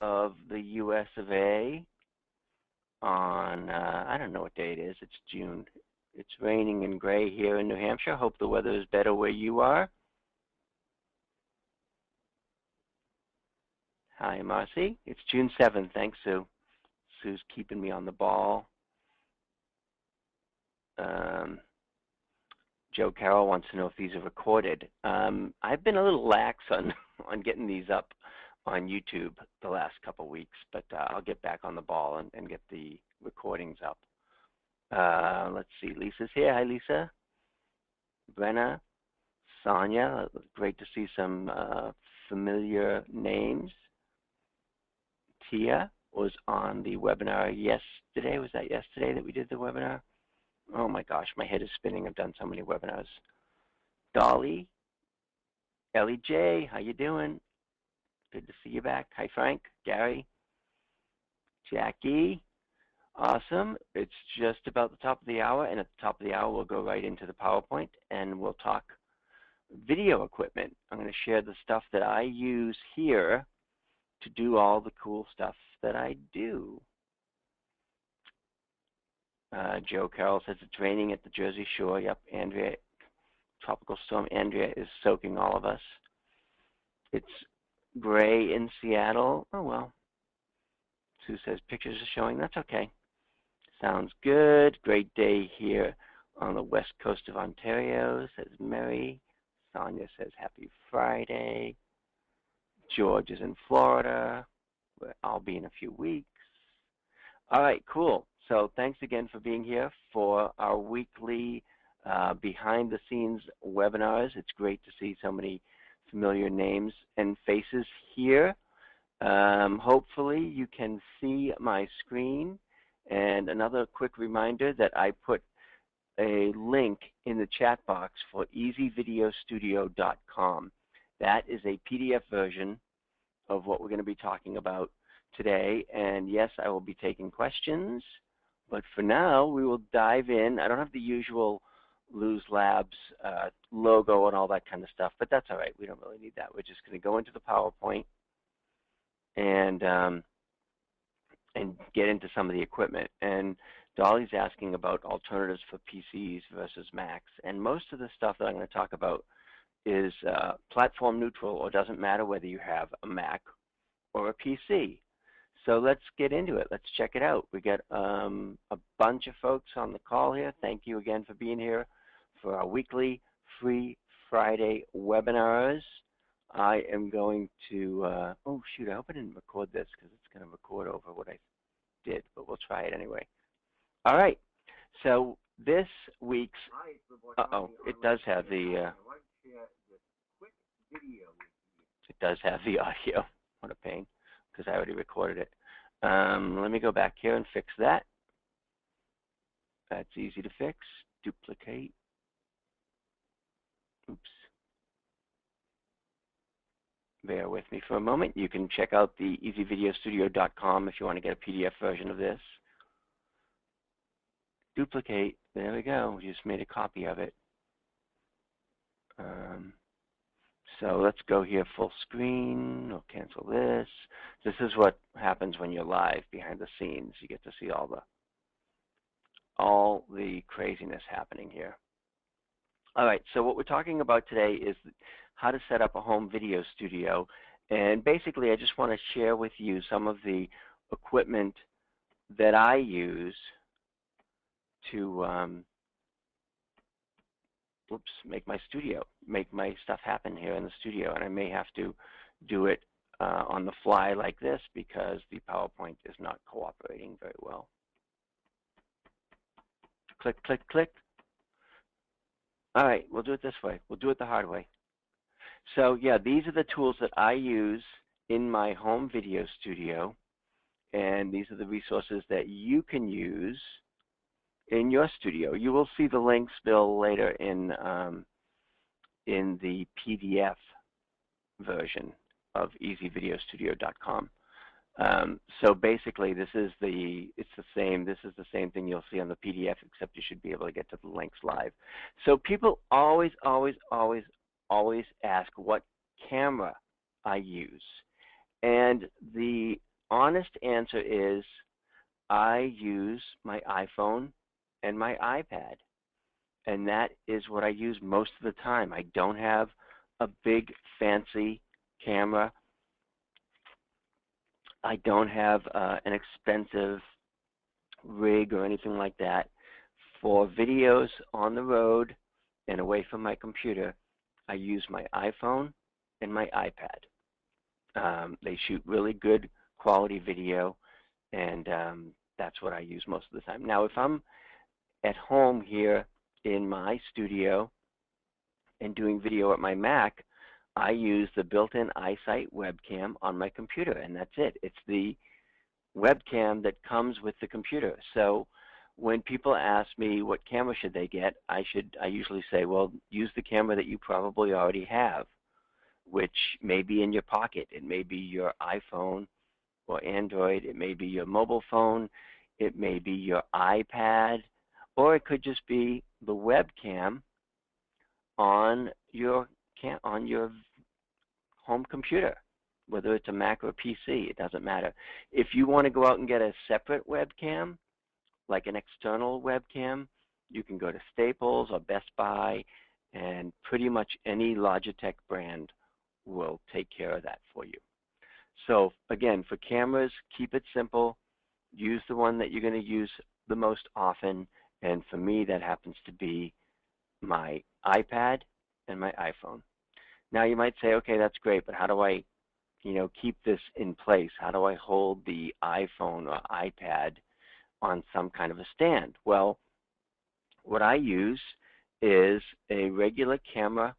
of the US of A on, I don't know what day it is. It's June. It's raining and gray here in New Hampshire. Hope the weather is better where you are. Hi, Marcy. It's June 7th. Thanks, Sue. Sue's keeping me on the ball. Um, Joe Carroll wants to know if these are recorded. I've been a little lax on, on getting these up on YouTube the last couple weeks, but I'll get back on the ball and get the recordings up. Let's see. Lisa's here. Hi, Lisa. Brenna, Sonia. Great to see some familiar names. Tia was on the webinar yesterday. Was that yesterday that we did the webinar? Oh my gosh, my head is spinning. I've done so many webinars. Dolly, Ellie J, how you doing? Good to see you back. Hi, Frank, Gary, Jackie. Awesome. It's just about the top of the hour, and at the top of the hour, we'll go right into the PowerPoint, and we'll talk video equipment. I'm going to share the stuff that I use here to do all the cool stuff that I do. Joe Carroll says it's raining at the Jersey Shore. Yep, Andrea, Tropical Storm Andrea is soaking all of us. It's gray in Seattle. Oh, well. Sue says pictures are showing. That's okay. Sounds good. Great day here on the west coast of Ontario, says Mary. Sonia says happy Friday. George is in Florida, where I'll be in a few weeks. All right, cool. So thanks again for being here for our weekly behind-the-scenes webinars. It's great to see so many familiar names and faces here. Hopefully you can see my screen. And another quick reminder that I put a link in the chat box for easyvideostudio.com. That is a PDF version of what we're going to be talking about today. And yes, I will be taking questions. But for now, we will dive in. I don't have the usual Lose Labs logo and all that kind of stuff, but that's all right. We don't really need that. We're just going to go into the PowerPoint and get into some of the equipment. And Dolly's asking about alternatives for PCs versus Macs. And most of the stuff that I'm going to talk about is platform neutral, or doesn't matter whether you have a Mac or a PC. So let's get into it. Let's check it out. We got a bunch of folks on the call here. Thank you again for being here for our weekly free Friday webinars. I am going to, oh shoot, I hope I didn't record this because it's going to record over what I did, but we'll try it anyway. All right, so this week's, it does have the, it does have the audio. What a pain, because I already recorded it. Let me go back here and fix that. That's easy to fix. Duplicate. Oops. Bear with me for a moment. You can check out the easyvideostudio.com if you want to get a PDF version of this. Duplicate. There we go. We just made a copy of it. So let's go here full screen. We'll cancel this. This is what happens when you're live behind the scenes. You get to see all the craziness happening here. All right, so what we're talking about today is how to set up a home video studio. And basically, I just want to share with you some of the equipment that I use to make my studio, make my stuff happen here in the studio. And I may have to do it on the fly like this because the PowerPoint is not cooperating very well. Click, click, click. All right, we'll do it this way. We'll do it the hard way. So yeah, these are the tools that I use in my home video studio. And these are the resources that you can use in your studio. You will see the links, Bill, later in the PDF version of easyvideostudio.com. So basically, this is the same thing you'll see on the PDF, except you should be able to get to the links live. So people always ask what camera I use, and the honest answer is I use my iPhone and my iPad, and that is what I use most of the time. I don't have a big fancy camera. I don't have an expensive rig or anything like that. For videos on the road and away from my computer, I use my iPhone and my iPad. They shoot really good quality video, and that's what I use most of the time. Now, if I'm at home here in my studio and doing video at my Mac, I use the built-in iSight webcam on my computer, and that's it. It's the webcam that comes with the computer. So when people ask me what camera should they get, I usually say, well, use the camera that you probably already have, which may be in your pocket. It may be your iPhone or Android. It may be your mobile phone. It may be your iPad, or it could just be the webcam on your home computer, whether it's a Mac or a PC. It doesn't matter. If you want to go out and get a separate webcam, like an external webcam, you can go to Staples or Best Buy, and pretty much any Logitech brand will take care of that for you. So again, for cameras, keep it simple. Use the one that you're going to use the most often, and for me, that happens to be my iPad and my iPhone. Now you might say, okay, that's great, but how do I, keep this in place? How do I hold the iPhone or iPad on some kind of a stand? Well, what I use is a regular camera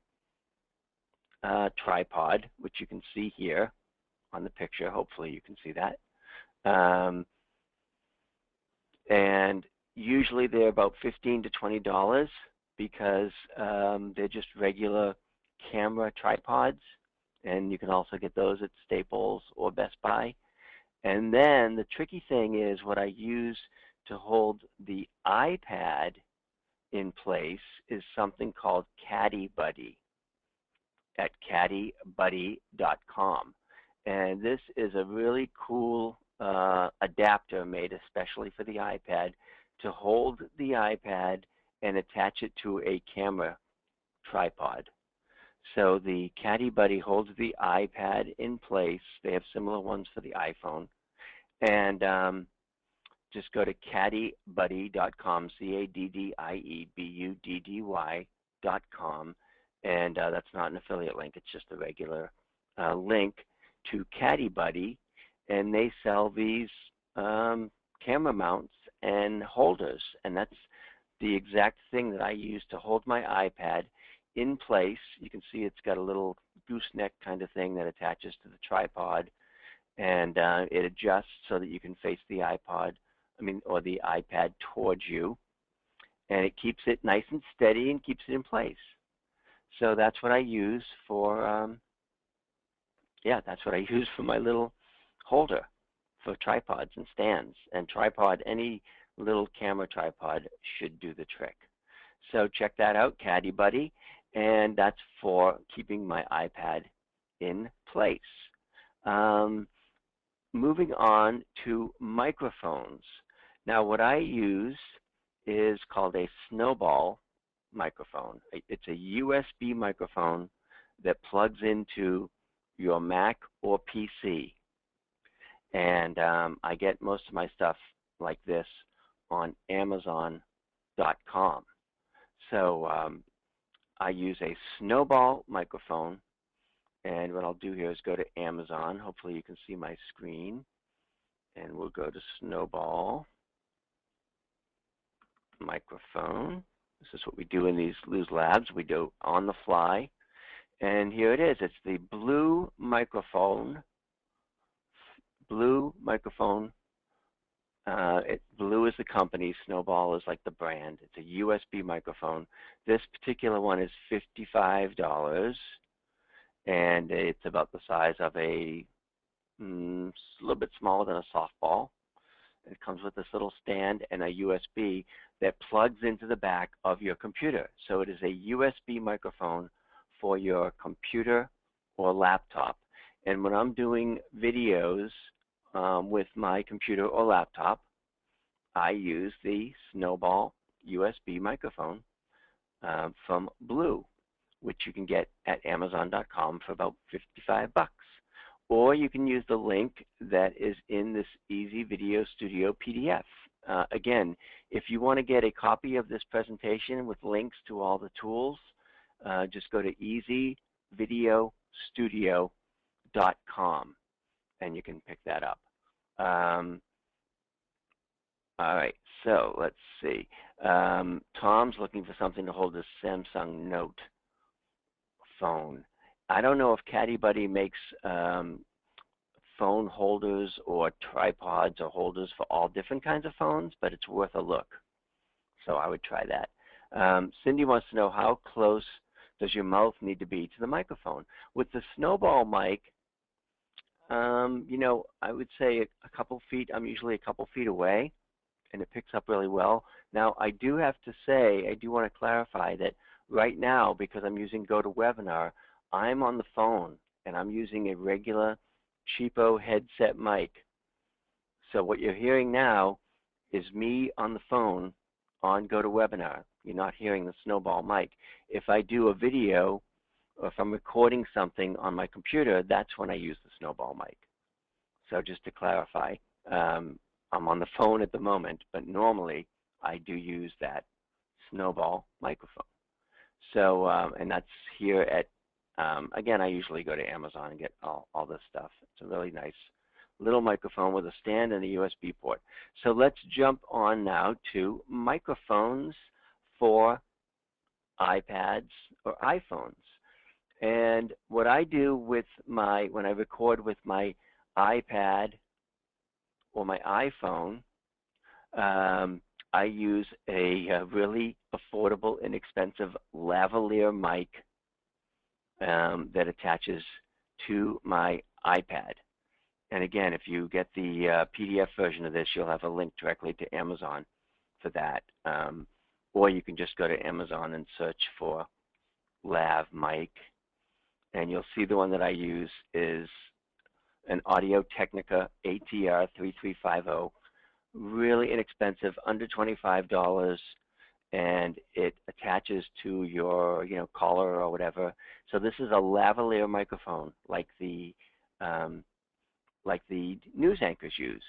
tripod, which you can see here on the picture. Hopefully you can see that. And usually they're about $15 to $20 because they're just regular camera tripods, and you can also get those at Staples or Best Buy. And then the tricky thing is what I use to hold the iPad in place is something called Caddy Buddy at caddybuddy.com. And this is a really cool adapter made especially for the iPad to hold the iPad and attach it to a camera tripod. So the Caddy Buddy holds the iPad in place. They have similar ones for the iPhone. And just go to caddybuddy.com, caddiebudd.com. And that's not an affiliate link. It's just a regular link to Caddy Buddy. And they sell these camera mounts and holders. And that's the exact thing that I use to hold my iPad in place. You can see it's got a little gooseneck kind of thing that attaches to the tripod, and it adjusts so that you can face the or the iPad towards you, and it keeps it nice and steady and keeps it in place. So that's what I use for that's what I use for my little holder for tripods and stands. And any little camera tripod should do the trick. So check that out, Caddy Buddy, and that's for keeping my iPad in place. Moving on to microphones. Now what I use is called a Snowball microphone. It's a USB microphone that plugs into your Mac or PC. And I get most of my stuff like this on Amazon.com. So I use a Snowball microphone, and what I'll do here is go to Amazon. Hopefully you can see my screen, and we'll go to Snowball microphone. This is what we do in these labs. We do on the fly, and here it is. It's the blue microphone. Blue is the company, Snowball is like the brand. It's a USB microphone. This particular one is $55, and it's about the size of a little bit smaller than a softball. It comes with this little stand and a USB that plugs into the back of your computer. So it is a USB microphone for your computer or laptop. And when I'm doing videos with my computer or laptop, I use the Snowball USB microphone from Blue, which you can get at Amazon.com for about 55 bucks. Or you can use the link that is in this Easy Video Studio PDF. Again, if you want to get a copy of this presentation with links to all the tools, just go to easyvideostudio.com and you can pick that up. All right, so let's see. Tom's looking for something to hold his Samsung Note phone. I don't know if CaddyBuddy makes phone holders or tripods or holders for all different kinds of phones, but it's worth a look. So I would try that. Cindy wants to know, how close does your mouth need to be to the microphone? With the Snowball mic, you know, I would say a couple feet. I'm usually a couple feet away, and it picks up really well. Now, I do have to say, I do want to clarify that right now, because I'm using GoToWebinar, I'm on the phone, and I'm using a regular cheapo headset mic. So what you're hearing now is me on the phone on GoToWebinar. You're not hearing the Snowball mic. If I do a video, or if I'm recording something on my computer, that's when I use the Snowball mic. So just to clarify, I'm on the phone at the moment, but normally I do use that Snowball microphone. So, and that's here at, again, I usually go to Amazon and get all this stuff. It's a really nice little microphone with a stand and a USB port. So let's jump on now to microphones for iPads or iPhones. And what I do with when I record with my iPad or my iPhone, I use a really affordable, inexpensive lavalier mic that attaches to my iPad. And again, if you get the PDF version of this, you'll have a link directly to Amazon for that. Or you can just go to Amazon and search for lav mic. And you'll see the one that I use is an Audio-Technica ATR 3350. Really inexpensive, under $25, and it attaches to your collar or whatever. So this is a lavalier microphone, like the news anchors use.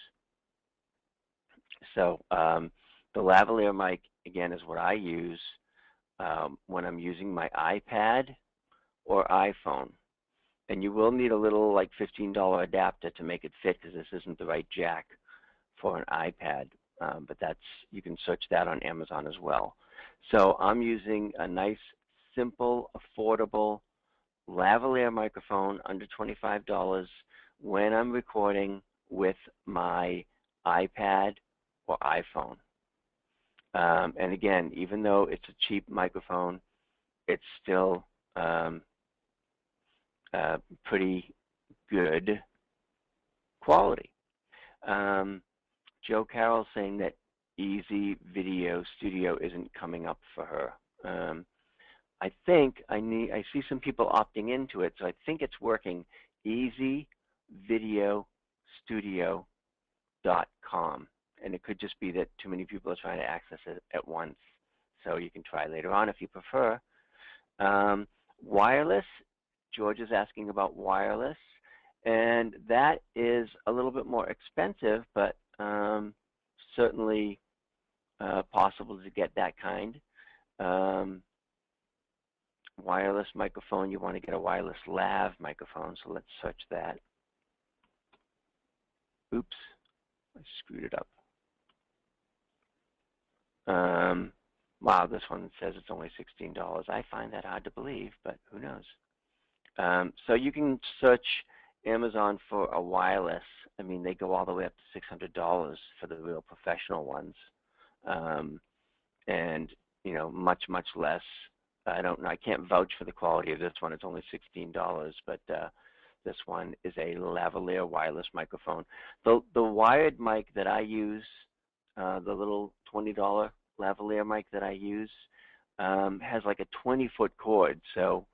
So the lavalier mic, again, is what I use when I'm using my iPad or iPhone. And you will need a little like $15 adapter to make it fit, because this isn't the right jack for an iPad, but you can search that on Amazon as well. So I'm using a nice, simple, affordable lavalier microphone under $25 when I'm recording with my iPad or iPhone. And again, even though it's a cheap microphone, it's still pretty good quality. Joe Carroll saying that Easy Video Studio isn't coming up for her. I think I see some people opting into it, so I think it's working. easyvideostudio.com, and it could just be that too many people are trying to access it at once. So you can try later on if you prefer. Wireless, George is asking about wireless, and that is a little bit more expensive, but certainly possible to get that kind. Wireless microphone, you want to get a wireless lav microphone, so let's search that. Oops, I screwed it up. Wow, this one says it's only $16. I find that hard to believe, but who knows? So you can search Amazon for a wireless. I mean, they go all the way up to $600 for the real professional ones, and much less. I don't know. I can't vouch for the quality of this one. It's only $16, but this one is a lavalier wireless microphone. The wired mic that I use, the little $20 lavalier mic that I use, has like a 20-foot cord, so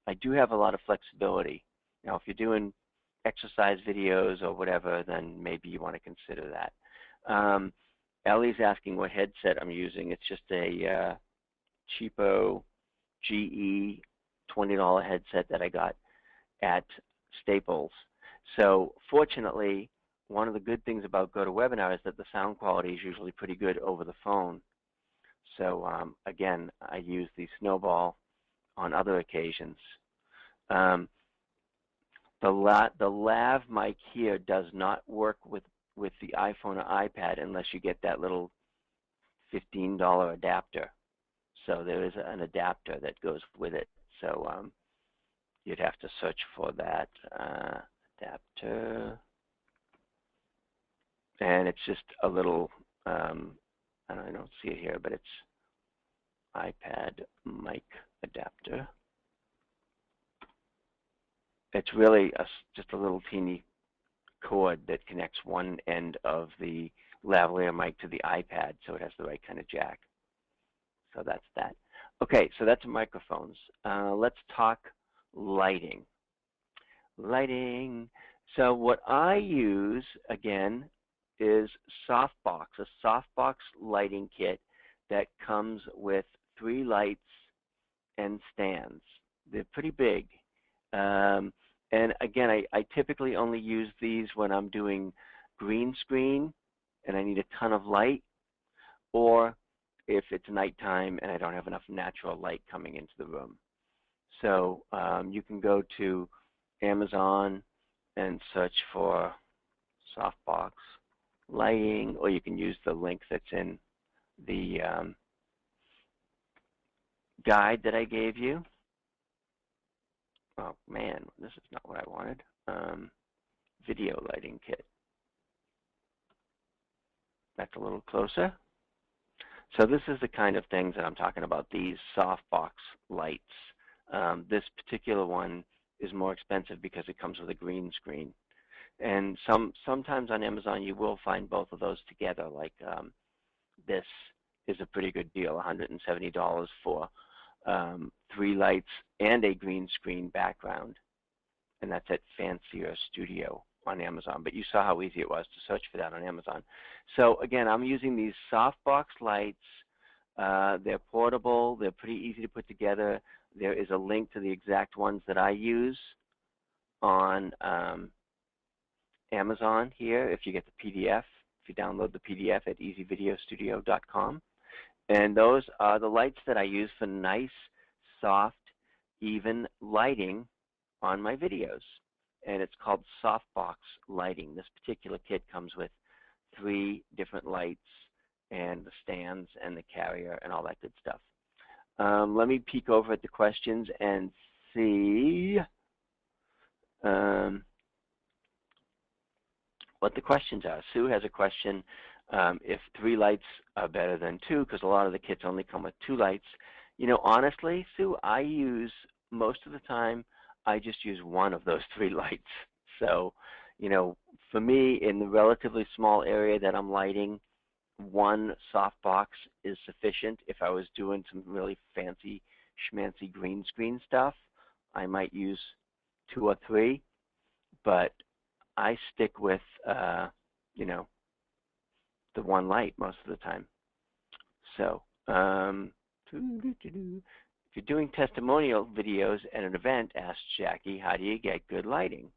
I do have a lot of flexibility. Now, if you're doing exercise videos or whatever, then maybe you want to consider that. Ellie's asking what headset I'm using. It's just a cheapo GE $20 headset that I got at Staples. So fortunately, one of the good things about GoToWebinar is that the sound quality is usually pretty good over the phone. So again, I use the Snowball on other occasions. The lav mic here does not work with the iPhone or iPad unless you get that little $15 adapter. So there is an adapter that goes with it. So you'd have to search for that adapter. And it's just a little, I don't see it here, but it's iPad mic adapter. It's really just a little teeny cord that connects one end of the lavalier mic to the iPad, so it has the right kind of jack. So that's that. Okay, so that's microphones. Let's talk lighting. Lighting. So what I use, again, is Softbox, a Softbox lighting kit that comes with 3 lights and stands. They're pretty big. And again, I typically only use these when I'm doing green screen and I need a ton of light, or if it's nighttime and I don't have enough natural light coming into the room. So you can go to Amazon and search for Softbox lighting, or you can use the link that's in the guide that I gave you. Oh man, this is not what I wanted. Video lighting kit. That's a little closer. So this is the kind of things that I'm talking about, these softbox lights. This particular one is more expensive because it comes with a green screen. And sometimes on Amazon you will find both of those together, like this is a pretty good deal, $170 for 3 lights and a green screen background. And that's at Fancier Studio on Amazon. But you saw how easy it was to search for that on Amazon. So again, I'm using these softbox lights. They're portable. They're pretty easy to put together. There is a link to the exact ones that I use on Amazon here if you get the PDF, if you download the PDF at easyvideostudio.com. And those are the lights that I use for nice, soft, even lighting on my videos. And it's called Softbox lighting. This particular kit comes with 3 different lights and the stands and the carrier and all that good stuff. Let me peek over at the questions and see what the questions are. Sue has a question, if 3 lights are better than 2, because a lot of the kits only come with 2 lights. You know, honestly, Sue, I use, most of the time, I just use one of those 3 lights. So, you know, for me, in the relatively small area that I'm lighting, 1 softbox is sufficient. If I was doing some really fancy schmancy green screen stuff, I might use 2 or 3, but I stick with, you know, the 1 light most of the time. So, if you're doing testimonial videos at an event, asked Jackie, how do you get good lighting?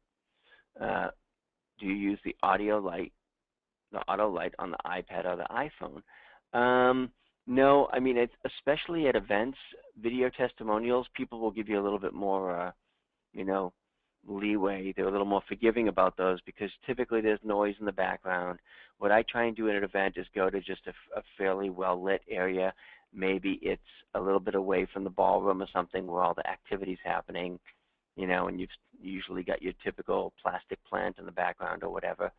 Do you use the auto light on the iPad or the iPhone? No, I mean, especially at events, video testimonials, people will give you a little bit more, you know, leeway. They're a little more forgiving about those because typically there's noise in the background. What I try and do at an event is go to just a fairly well-lit area. Maybe it's a little bit away from the ballroom or something where all the activity's happening, you know, and you've usually got your typical plastic plant in the background or whatever.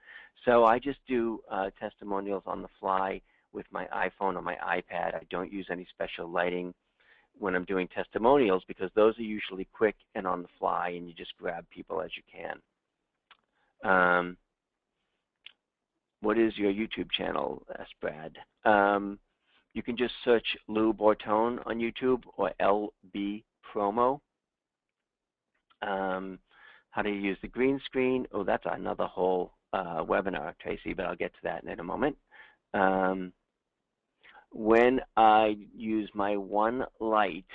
So I just do testimonials on the fly with my iPhone or my iPad. I don't use any special lighting when I'm doing testimonials because those are usually quick and on the fly and you just grab people as you can. What is your YouTube channel? Asked Brad. You can just search Lou Bortone on YouTube or LB Promo. How do you use the green screen? Oh, that's another whole webinar, Tracy, but I'll get to that in a moment. When I use my one light,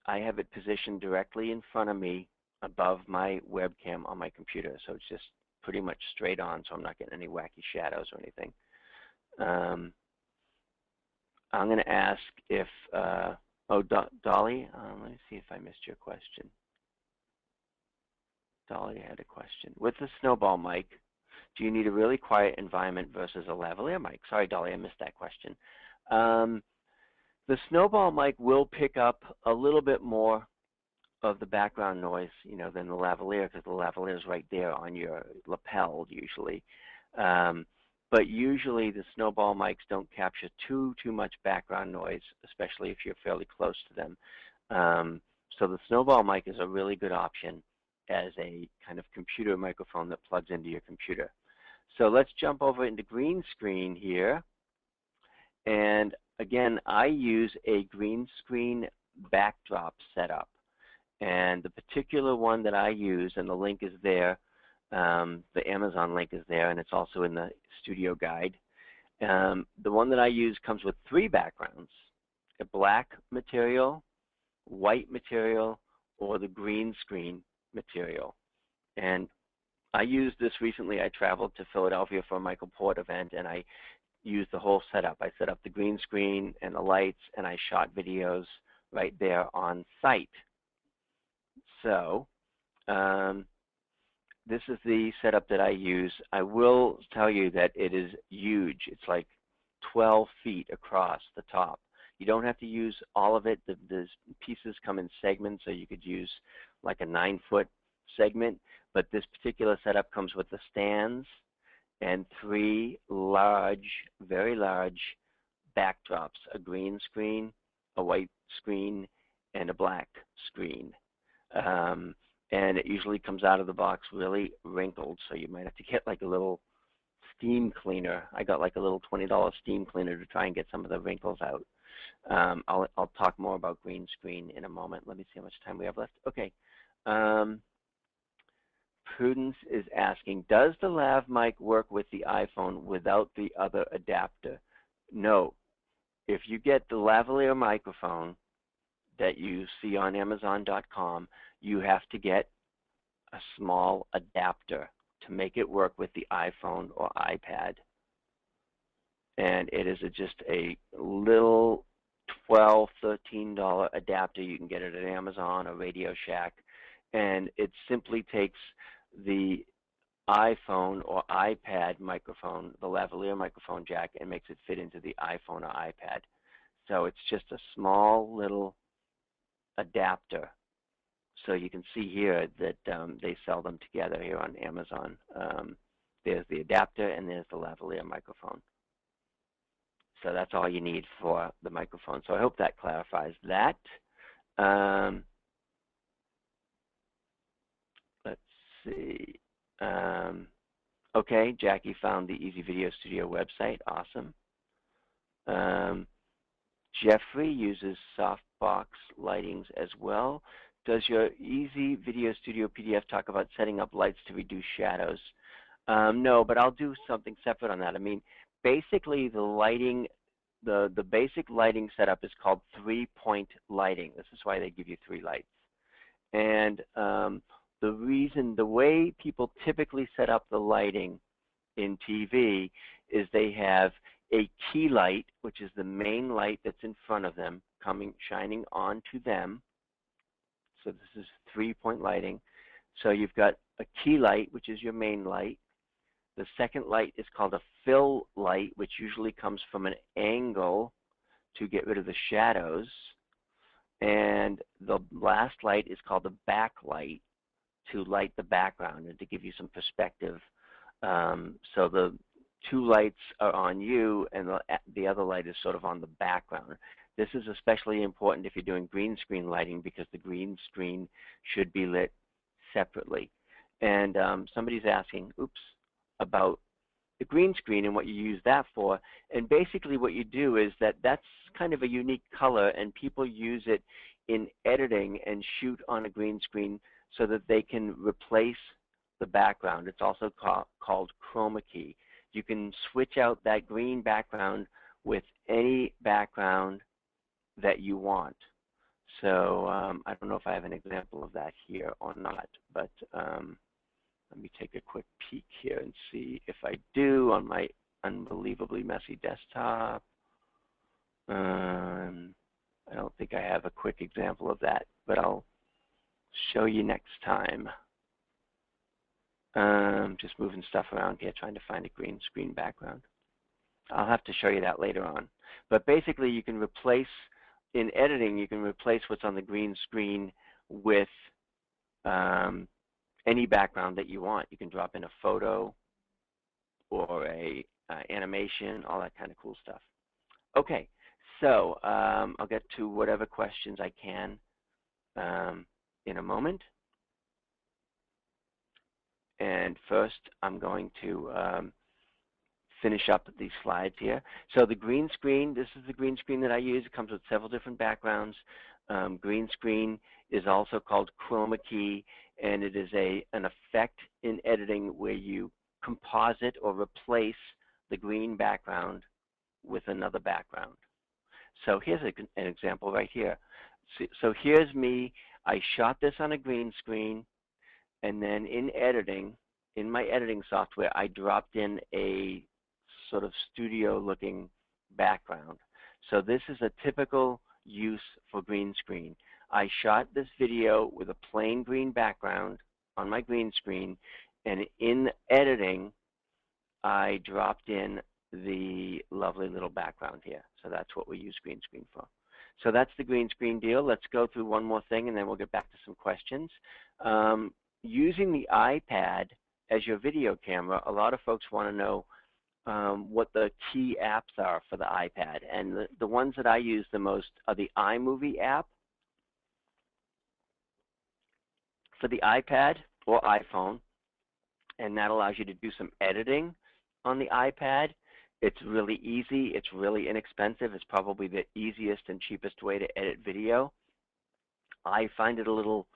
I have it positioned directly in front of me above my webcam on my computer. So it's just pretty much straight on, so I'm not getting any wacky shadows or anything. I'm going to ask if, Dolly, let me see if I missed your question. Dolly had a question. With the snowball mic, do you need a really quiet environment versus a lavalier mic? Sorry, Dolly, I missed that question. The snowball mic will pick up a little bit more of the background noise, than the lavalier, because the lavalier is right there on your lapel usually. But usually the snowball mics don't capture too much background noise, especially if you're fairly close to them. So the snowball mic is a really good option as a kind of computer microphone that plugs into your computer. So let's jump over into green screen here. And again, I use a green screen backdrop setup. And the particular one that I use, and the link is there, the Amazon link is there, and it's also in the studio guide. The one that I use comes with 3 backgrounds: a black material, white material, or the green screen material. And I used this recently. I traveled to Philadelphia for a Michael Port event, and I used the whole setup. I set up the green screen and the lights, and I shot videos right there on site. So this is the setup that I use. I will tell you that it is huge. It's like 12 feet across the top. You don't have to use all of it. The pieces come in segments, so you could use like a 9-foot segment. But this particular setup comes with the stands and 3 large, very large backdrops: a green screen, a white screen, and a black screen. And it usually comes out of the box really wrinkled, so you might have to get like a little steam cleaner. I got like a little $20 steam cleaner to try and get some of the wrinkles out. I'll talk more about green screen in a moment. Let me see how much time we have left. Okay. Prudence is asking, does the lav mic work with the iPhone without the other adapter? No. If you get the lavalier microphone that you see on Amazon.com, you have to get a small adapter to make it work with the iPhone or iPad. And it is just a little $12, $13 adapter. You can get it at Amazon or Radio Shack. And it simply takes the iPhone or iPad microphone, the lavalier microphone jack, and makes it fit into the iPhone or iPad. So it's just a small little adapter. So you can see here that they sell them together here on Amazon. There's the adapter and there's the lavalier microphone. So that's all you need for the microphone. So I hope that clarifies that. Let's see. Okay, Jackie found the Easy Video Studio website. Awesome. Jeffrey uses softbox lightings as well. Does your Easy Video Studio PDF talk about setting up lights to reduce shadows? No, but I'll do something separate on that. I mean, basically the lighting, the basic lighting setup is called 3-point lighting. This is why they give you 3 lights. And the way people typically set up the lighting in TV is they have a key light, which is the main light that's in front of them, shining onto them. So this is 3-point lighting. So you've got a key light, which is your main light. The second light is called a fill light, which usually comes from an angle to get rid of the shadows. And the last light is called the backlight, to light the background and to give you some perspective. So the 2 lights are on you, and the other light is sort of on the background. This is especially important if you're doing green screen lighting, because the green screen should be lit separately. And somebody's asking, about the green screen and what you use that for. And basically what you do is that's kind of a unique color, and people use it in editing and shoot on a green screen so that they can replace the background. It's also called chroma key. You can switch out that green background with any background that you want. So I don't know if I have an example of that here or not, but let me take a quick peek here and see if I do on my unbelievably messy desktop. I don't think I have a quick example of that, but I'll show you next time. Just moving stuff around here, trying to find a green screen background. I'll have to show you that later on. But basically, you can replace, in editing, you can replace what's on the green screen with any background that you want. You can drop in a photo or a animation, all that kind of cool stuff. Okay, so I'll get to whatever questions I can in a moment. And first, I'm going to finish up these slides here. So the green screen, this is the green screen that I use. It comes with several different backgrounds. Green screen is also called chroma key, and it is an effect in editing where you composite or replace the green background with another background. So here's an example right here. So here's me. I shot this on a green screen, and then in editing, in my editing software, I dropped in a sort of studio-looking background. So this is a typical use for green screen. I shot this video with a plain green background on my green screen, and in editing, I dropped in the lovely little background here. So that's what we use green screen for. So that's the green screen deal. Let's go through one more thing, and then we'll get back to some questions. Using the iPad as your video camera, a lot of folks want to know what the key apps are for the iPad. And the ones that I use the most are the iMovie app for the iPad or iPhone. And that allows you to do some editing on the iPad. It's really easy. It's really inexpensive. It's probably the easiest and cheapest way to edit video. I find it a little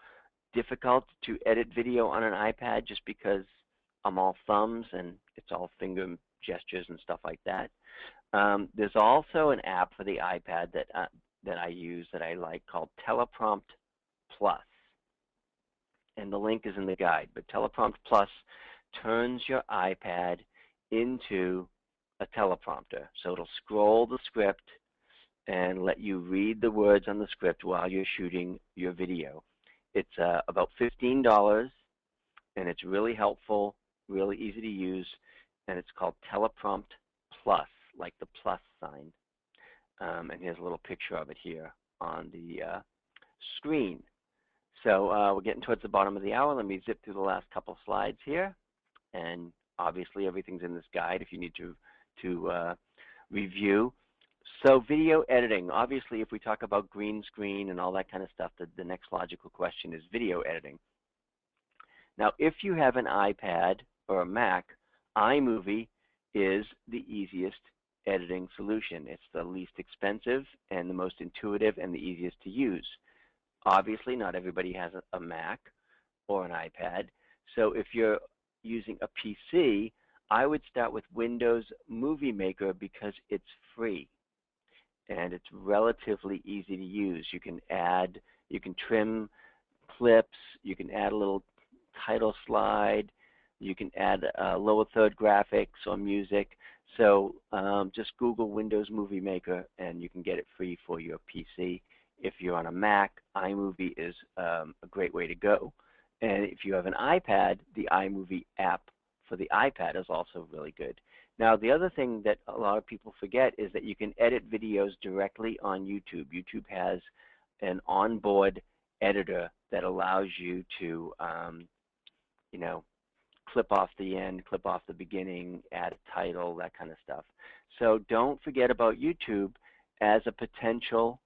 difficult to edit video on an iPad just because I'm all thumbs and it's all finger gestures and stuff like that. There's also an app for the iPad that I use that I like called Teleprompt Plus, and the link is in the guide. But Teleprompt Plus turns your iPad into a teleprompter, so it'll scroll the script and let you read the words on the script while you're shooting your video. It's about $15, and it's really helpful, really easy to use, and it's called Teleprompt Plus, like the plus sign. And here's a little picture of it here on the screen. So we're getting towards the bottom of the hour. Let me zip through the last couple slides here. And obviously everything's in this guide if you need to review. So video editing, obviously if we talk about green screen and all that kind of stuff, the next logical question is video editing. Now if you have an iPad or a Mac, iMovie is the easiest editing solution. It's the least expensive and the most intuitive and the easiest to use. Obviously not everybody has a Mac or an iPad, so if you're using a PC, I would start with Windows Movie Maker because it's free and it's relatively easy to use. You can trim clips, you can add a little title slide, you can add lower third graphics or music. So just Google Windows Movie Maker and you can get it free for your PC. If you're on a Mac, iMovie is a great way to go. And if you have an iPad, the iMovie app for the iPad is also really good. Now, the other thing that a lot of people forget is that you can edit videos directly on YouTube. YouTube has an onboard editor that allows you to, you know, clip off the end, clip off the beginning, add a title, that kind of stuff. So don't forget about YouTube as a potential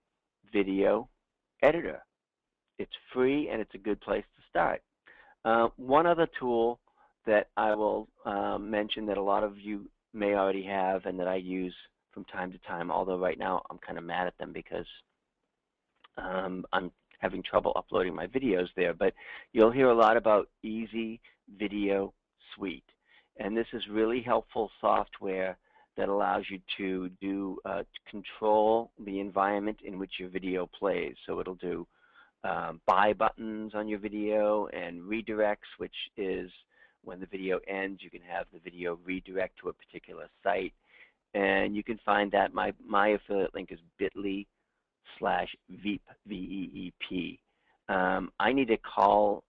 video editor. It's free and it's a good place to start. One other tool that I will mention that a lot of you may already have and that I use from time to time, although right now I'm kind of mad at them because I'm having trouble uploading my videos there. But you'll hear a lot about Easy Video Suite. And this is really helpful software that allows you to to control the environment in which your video plays. So it'll do buy buttons on your video and redirects, which is when the video ends, you can have the video redirect to a particular site. And you can find that my affiliate link is bit.ly/veep, V-E-E-P. I need to call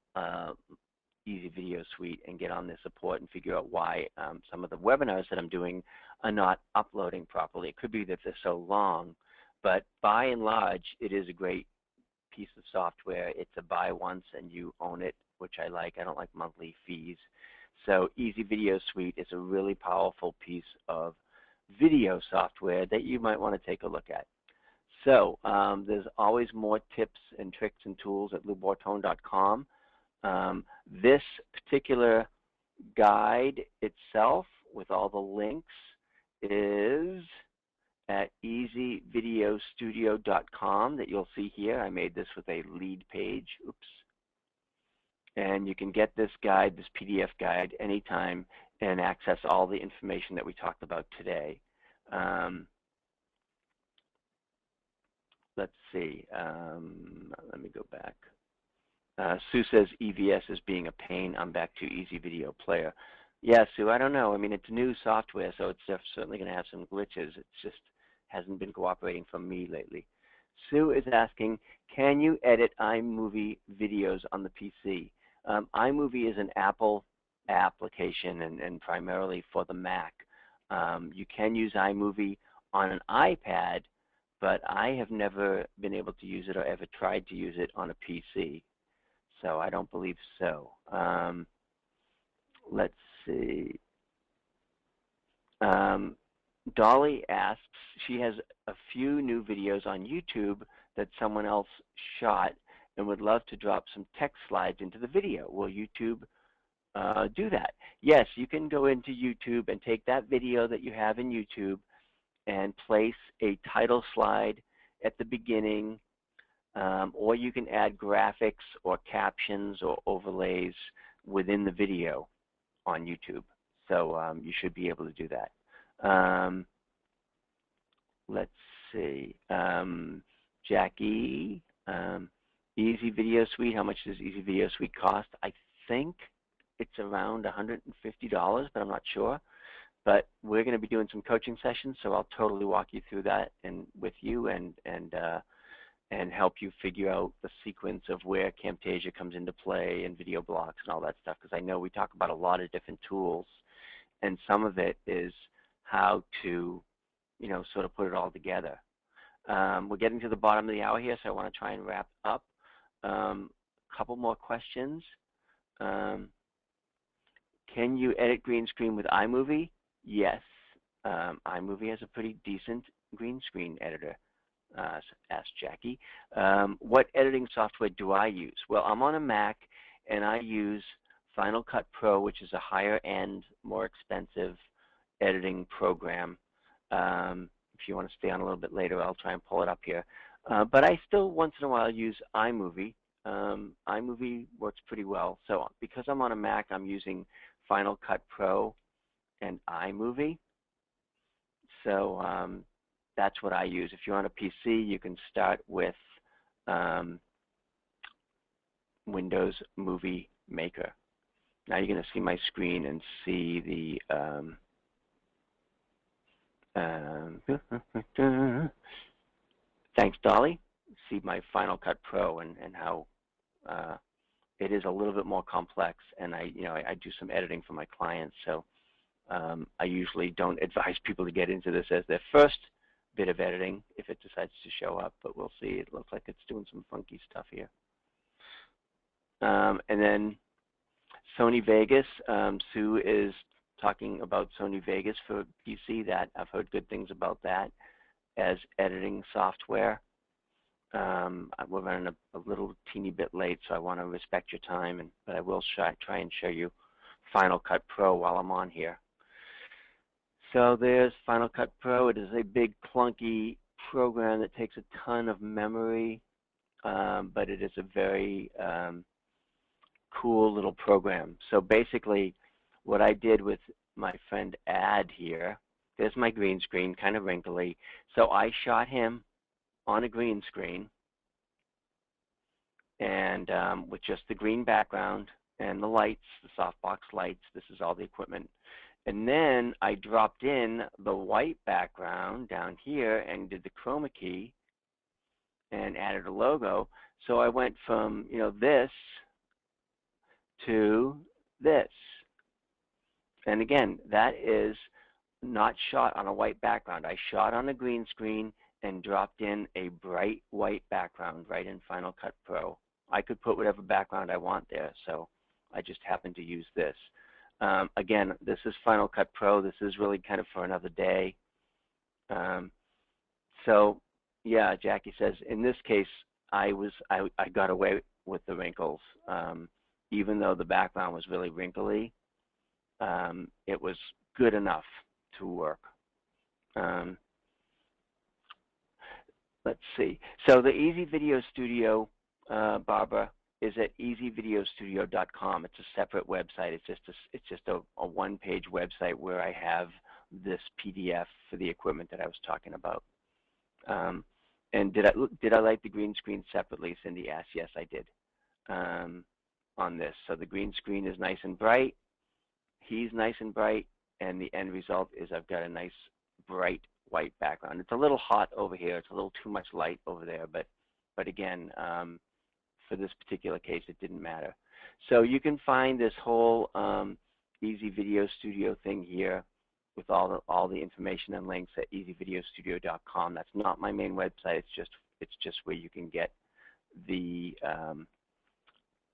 Easy Video Suite and get on their support and figure out why some of the webinars that I'm doing are not uploading properly. It could be that they're so long, but by and large, it is a great piece of software. It's a buy once and you own it, which I like. I don't like monthly fees. So Easy Video Suite is a really powerful piece of video software that you might want to take a look at. So there's always more tips and tricks and tools at loubortone.com. This particular guide itself with all the links is at easyvideostudio.com that you'll see here. I made this with a lead page. Oops. And you can get this guide, this PDF guide, anytime and access all the information that we talked about today. Let's see. Let me go back. Sue says EVS is being a pain. I'm back to Easy Video Player. Yeah, Sue, I don't know. I mean, it's new software, so it's certainly going to have some glitches. It just hasn't been cooperating for me lately. Sue is asking, can you edit iMovie videos on the PC? iMovie is an Apple application and primarily for the Mac. You can use iMovie on an iPad, but I have never been able to use it or ever tried to use it on a PC. So I don't believe so. Let's see. Dolly asks, she has a few new videos on YouTube that someone else shot and would love to drop some text slides into the video. Will YouTube do that? Yes, you can go into YouTube and take that video that you have in YouTube and place a title slide at the beginning, or you can add graphics or captions or overlays within the video on YouTube. So you should be able to do that. Let's see. Jackie, Easy Video Suite, how much does Easy Video Suite cost? I think it's around $150, but I'm not sure. But we're going to be doing some coaching sessions, so I'll totally walk you through that and with you and help you figure out the sequence of where Camtasia comes into play and video blocks and all that stuff, because I know we talk about a lot of different tools, and some of it is how to, you know, sort of put it all together. We're getting to the bottom of the hour here, so I want to try and wrap up. A couple more questions. Can you edit green screen with iMovie? Yes. iMovie has a pretty decent green screen editor, asked Jackie. What editing software do I use? Well, I'm on a Mac, and I use Final Cut Pro, which is a higher end, more expensive editing program. If you want to stay on a little bit later, I'll try and pull it up here. But I still once in a while use iMovie. iMovie works pretty well. So because I'm on a Mac, I'm using Final Cut Pro and iMovie. So that's what I use. If you're on a PC, you can start with Windows Movie Maker. Now you're going to see my screen and see the thanks, Dolly. See my Final Cut Pro and how it is a little bit more complex, and I do some editing for my clients, so I usually don't advise people to get into this as their first bit of editing if it decides to show up, but we'll see. It looks like it's doing some funky stuff here. And then Sony Vegas, Sue is talking about Sony Vegas for PC. That I've heard good things about that as editing software. We're running a little teeny bit late, so I want to respect your time, but I will try and show you Final Cut Pro while I'm on here. So there's Final Cut Pro. It is a big clunky program that takes a ton of memory, but it is a very cool little program. So basically, what I did with my friend Ad here, there's my green screen, kind of wrinkly. So I shot him on a green screen, and with just the green background and the lights, the softbox lights. This is all the equipment. And then I dropped in the white background down here and did the chroma key and added a logo. So I went from, this to this. And again, that is not shot on a white background. I shot on a green screen and dropped in a bright white background right in Final Cut Pro. I could put whatever background I want there, so I just happened to use this. Again, this is Final Cut Pro. This is really kind of for another day. So, yeah, Jackie says, in this case, I got away with the wrinkles. Even though the background was really wrinkly, it was good enough to work. Let's see. So the Easy Video Studio, Barbara, is at easyvideostudio.com. It's a separate website. It's just a one-page website where I have this PDF for the equipment that I was talking about. And did I light the green screen separately? Cindy asked. Yes, I did. On this, so the green screen is nice and bright. He's nice and bright, and the end result is I've got a nice bright white background. It's a little hot over here. It's a little too much light over there, but again, for this particular case, it didn't matter. So you can find this whole Easy Video Studio thing here with all the information and links at easyvideostudio.com. That's not my main website. It's just where you can get the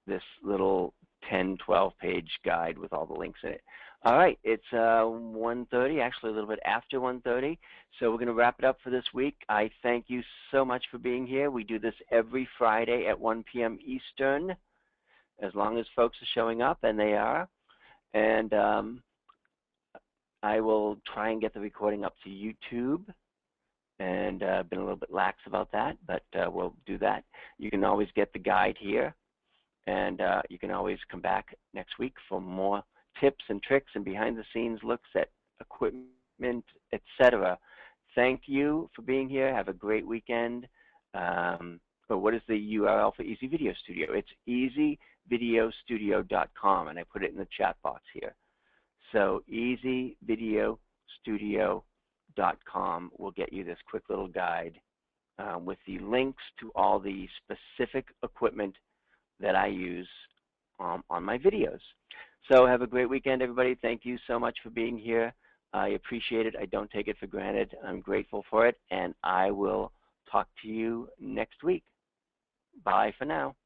this little 10, 12-page guide with all the links in it. All right, it's 1:30, actually a little bit after 1:30, so we're going to wrap it up for this week. I thank you so much for being here. We do this every Friday at 1 p.m. Eastern, as long as folks are showing up, and they are. And I will try and get the recording up to YouTube, and been a little bit lax about that, but we'll do that. You can always get the guide here. And you can always come back next week for more tips and tricks and behind-the-scenes looks at equipment, etc. Thank you for being here. Have a great weekend. But what is the URL for Easy Video Studio? It's easyvideostudio.com, and I put it in the chat box here. So easyvideostudio.com will get you this quick little guide with the links to all the specific equipment that I use on my videos. So have a great weekend, everybody. Thank you so much for being here. I appreciate it. I don't take it for granted. I'm grateful for it, and I will talk to you next week. Bye for now.